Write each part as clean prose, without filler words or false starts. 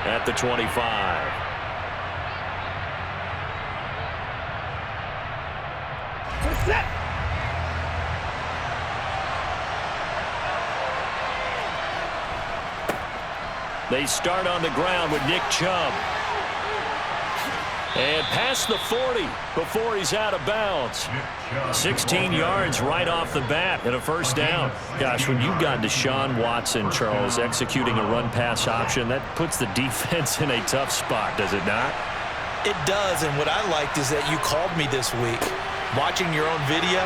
at the 25. Set. They start on the ground with Nick Chubb. And past the 40 before he's out of bounds. 16 yards right off the bat and a first down. Gosh, when you've got Deshaun Watson, Charles, executing a run-pass option, that puts the defense in a tough spot, does it not? It does, and what I liked is that you called me this week, watching your own video,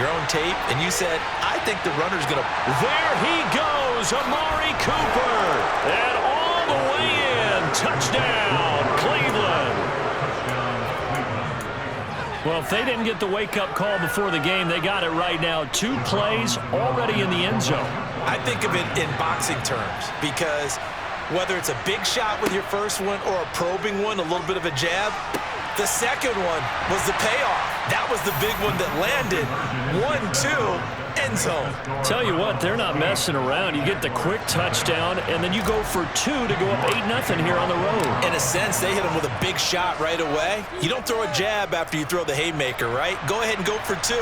your own tape, and you said, I think the runner's going to... There he goes, Amari Cooper. And all the way in, touchdown, Cleveland. Well, if they didn't get the wake-up call before the game, they got it right now. 2 plays already in the end zone. I think of it in boxing terms because whether it's a big shot with your first one or a probing one, a little bit of a jab, the second one was the payoff. That was the big one that landed. 1-2, end zone. Tell you what, they're not messing around. You get the quick touchdown, and then you go for 2 to go up 8-0 here on the road. In a sense, they hit him with a big shot right away. You don't throw a jab after you throw the haymaker, right? Go ahead and go for 2.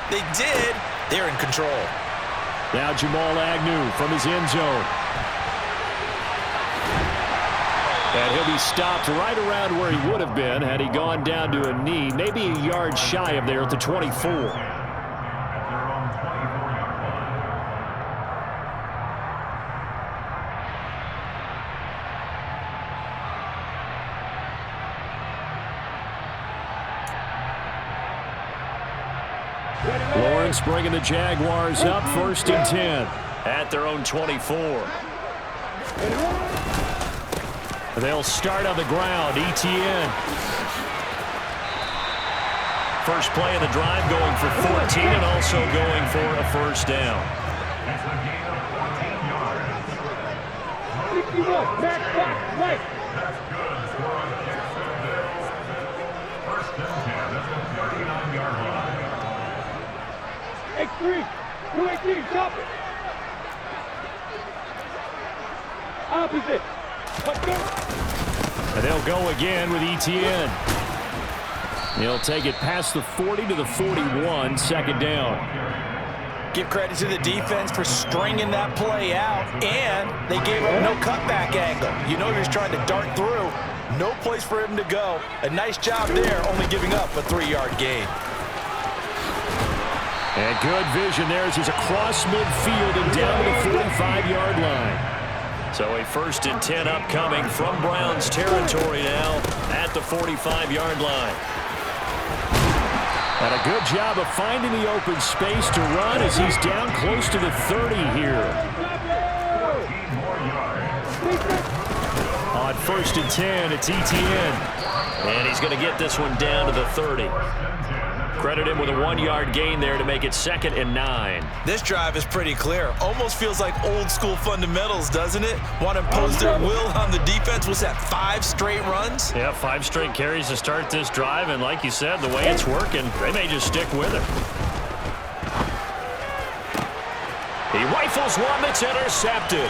They did. They're in control. Now Jamal Agnew from his end zone. And he'll be stopped right around where he would have been had he gone down to a knee, maybe a yard shy of there at the 24. Lawrence bringing the Jaguars up, 1st and 10 at their own 24. They'll start on the ground. ETN. First play of the drive, going for 14 and also going for a first down. X3, 218, stop it. Opposite. Let's go. And they'll go again with ETN. He'll take it past the 40 to the 41, 2nd down. Give credit to the defense for stringing that play out, and they gave up no cutback angle. You know he's trying to dart through. No place for him to go. A nice job there, only giving up a 3-yard gain. And good vision there as he's across midfield and down to the 45-yard line. So a 1st and 10 upcoming from Browns territory now at the 45-yard line. And a good job of finding the open space to run as he's down close to the 30 here. On 1st and 10, it's ETN. And he's going to get this one down to the 30. Credit him with a 1-yard gain there to make it 2nd and 9. This drive is pretty clear. Almost feels like old school fundamentals, doesn't it? Want to impose their will on the defense. Was that 5 straight runs? Yeah, 5 straight carries to start this drive. And like you said, the way it's working, they may just stick with it. He rifles one that's intercepted.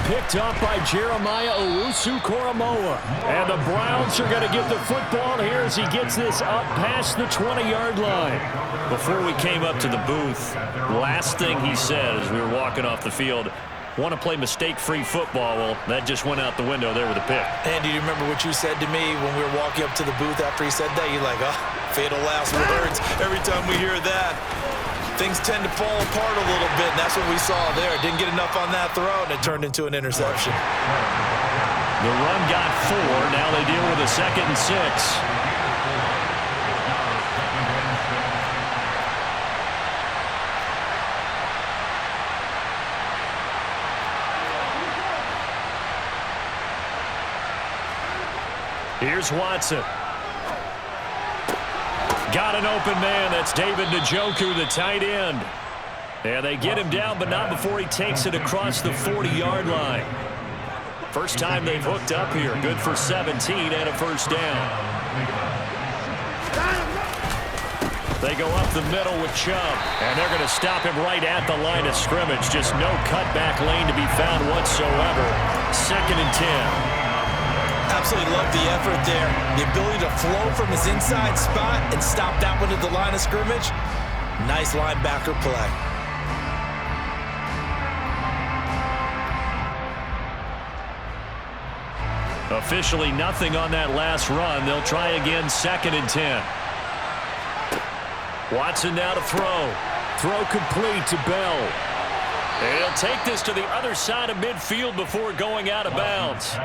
Picked up by Jeremiah Owusu-Koramoah. And the Browns are going to get the football here as he gets this up past the 20-yard line. Before we came up to the booth, last thing he said as we were walking off the field, want to play mistake-free football. Well, that just went out the window there with a pick. Andy, do you remember what you said to me when we were walking up to the booth after he said that? You're like, oh, fatal last words. Every time we hear that, things tend to fall apart a little bit, and that's what we saw there. Didn't get enough on that throw, and it turned into an interception. The run got 4. Now they deal with a 2nd and 6. Here's Watson. Got an open man. That's David Njoku, the tight end. And they get him down, but not before he takes it across the 40-yard line. First time they've hooked up here. Good for 17 and a first down. They go up the middle with Chubb, and they're going to stop him right at the line of scrimmage. Just no cutback lane to be found whatsoever. 2nd and 10. Absolutely love the effort there. The ability to flow from his inside spot and stop that one at the line of scrimmage. Nice linebacker play. Officially nothing on that last run. They'll try again, 2nd and 10. Watson now to throw. Throw complete to Bell. And he'll take this to the other side of midfield before going out of bounds.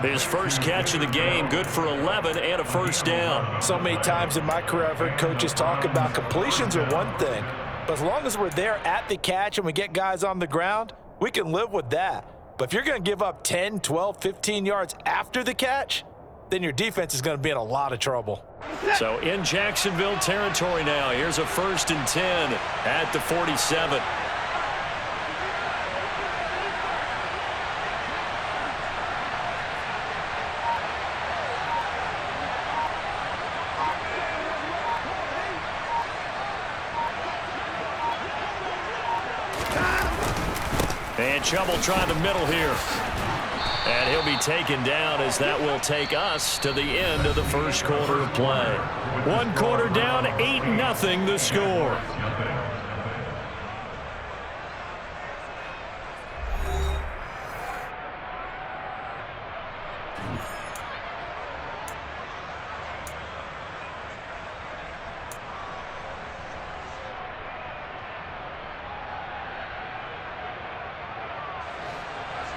His first catch of the game, good for 11 and a first down. So many times in my career I've heard coaches talk about completions are one thing, but as long as we're there at the catch and we get guys on the ground, we can live with that. But if you're going to give up 10, 12, 15 yards after the catch, then your defense is going to be in a lot of trouble. So in Jacksonville territory now, here's a 1st and 10 at the 47. And Chubb trying to middle here. And he'll be taken down as that will take us to the end of the first quarter of play. 1 quarter down, 8-0 the score.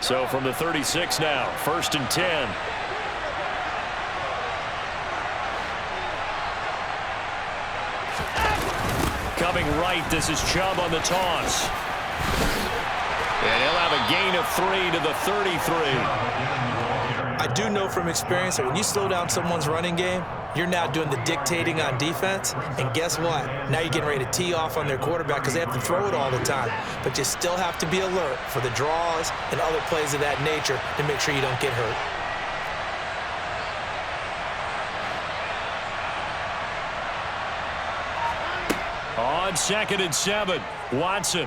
So from the 36 now, 1st and 10. Coming right, this is Chubb on the toss. And he'll have a gain of 3 to the 33. I do know from experience that when you slow down someone's running game, you're now doing the dictating on defense. And guess what? Now you're getting ready to tee off on their quarterback because they have to throw it all the time. But you still have to be alert for the draws and other plays of that nature to make sure you don't get hurt. On 2nd and 7, Watson.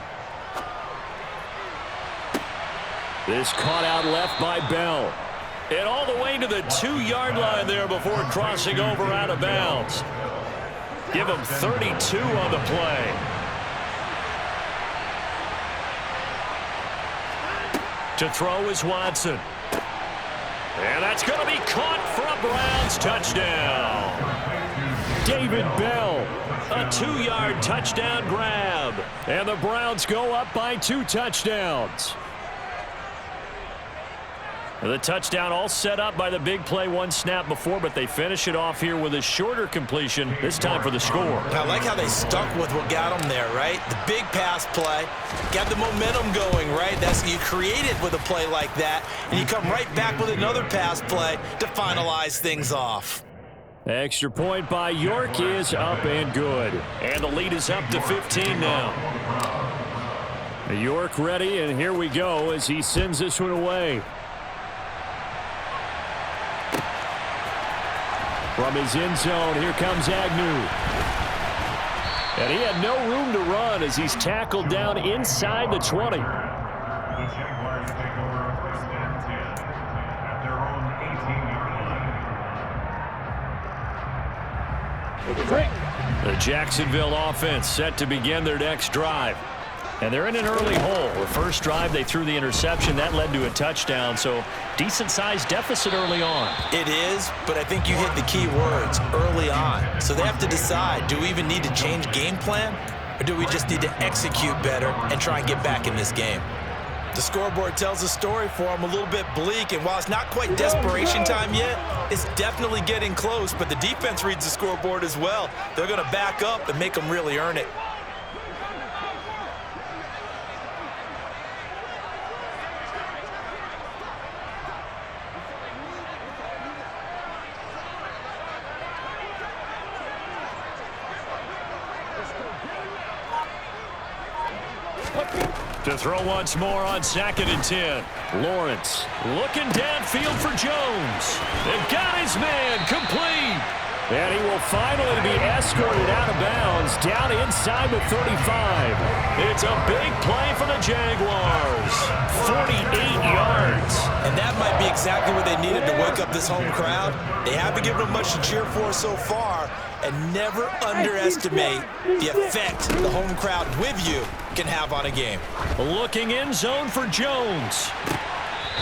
This caught out left by Bell. And all the way to the 2-yard line there before crossing over out of bounds. Give him 32 on the play. To throw is Watson. And that's going to be caught for a Browns touchdown. David Bell, a 2-yard touchdown grab. And the Browns go up by 2 touchdowns. The touchdown all set up by the big play 1 snap before, but they finish it off here with a shorter completion, this time for the score. I like how they stuck with what got them there, right? The big pass play, got the momentum going, right? That's you create it with a play like that, and you come right back with another pass play to finalize things off. Extra point by York is up and good. And the lead is up to 15 now. York ready, and here we go as he sends this one away. From his end zone, here comes Agnew. And he had no room to run as he's tackled down inside the 20. The Jaguars take over 1st and 10 at their own 18-yard line. The Jacksonville offense set to begin their next drive. And they're in an early hole. The first drive, they threw the interception. That led to a touchdown, so decent-sized deficit early on. It is, but I think you hit the key words, early on. So they have to decide, do we even need to change game plan, or do we just need to execute better and try and get back in this game? The scoreboard tells a story for them, a little bit bleak, and while it's not quite desperation time yet, it's definitely getting close, but the defense reads the scoreboard as well. They're going to back up and make them really earn it. To throw once more on 2nd and 10. Lawrence looking downfield for Jones. They've got his man complete. And he will finally be escorted out of bounds, down inside the 35. It's a big play for the Jaguars. 48 yards. And that might be exactly what they needed to wake up this home crowd. They haven't given them much to cheer for so far, and never underestimate the effect the home crowd with you can have on a game. Looking end zone for Jones.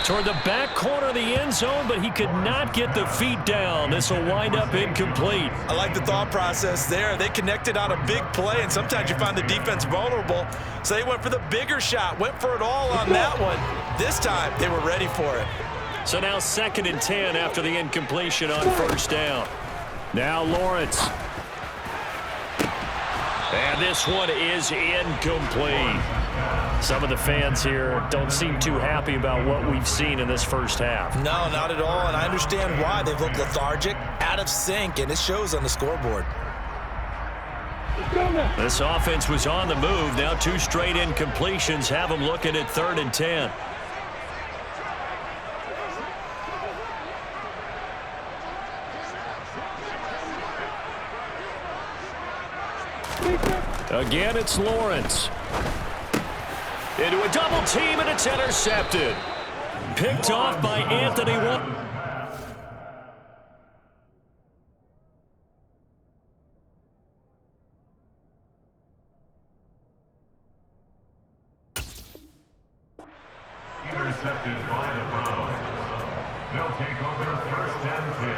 Toward the back corner of the end zone, but he could not get the feet down. This will wind up incomplete. I like the thought process there. They connected on a big play, and sometimes you find the defense vulnerable. So they went for the bigger shot, went for it all on that one. This time, they were ready for it. So now 2nd and 10 after the incompletion on first down. Now Lawrence. And this one is incomplete. Some of the fans here don't seem too happy about what we've seen in this first half. No, not at all, and I understand why. They've looked lethargic, out of sync, and it shows on the scoreboard. This offense was on the move. Now 2 straight incompletions have them looking at 3rd and 10. Again, it's Lawrence. Into a double team, and it's intercepted. Picked off by Anthony Wood. Intercepted by the Browns. They'll take over 1st and 10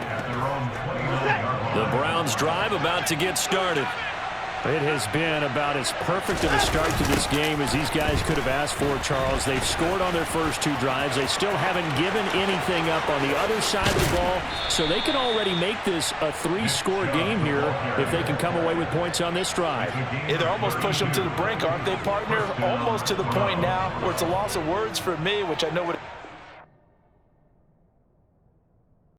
at their own 29-yard line. The Browns drive about to get started. It has been about as perfect of a start to this game as these guys could have asked for, Charles. They've scored on their first 2 drives. They still haven't given anything up on the other side of the ball, so they can already make this a 3-score game here if they can come away with points on this drive. Yeah, they're almost pushing them to the brink, aren't they, partner? Almost to the point now where it's a loss of words for me, which I know would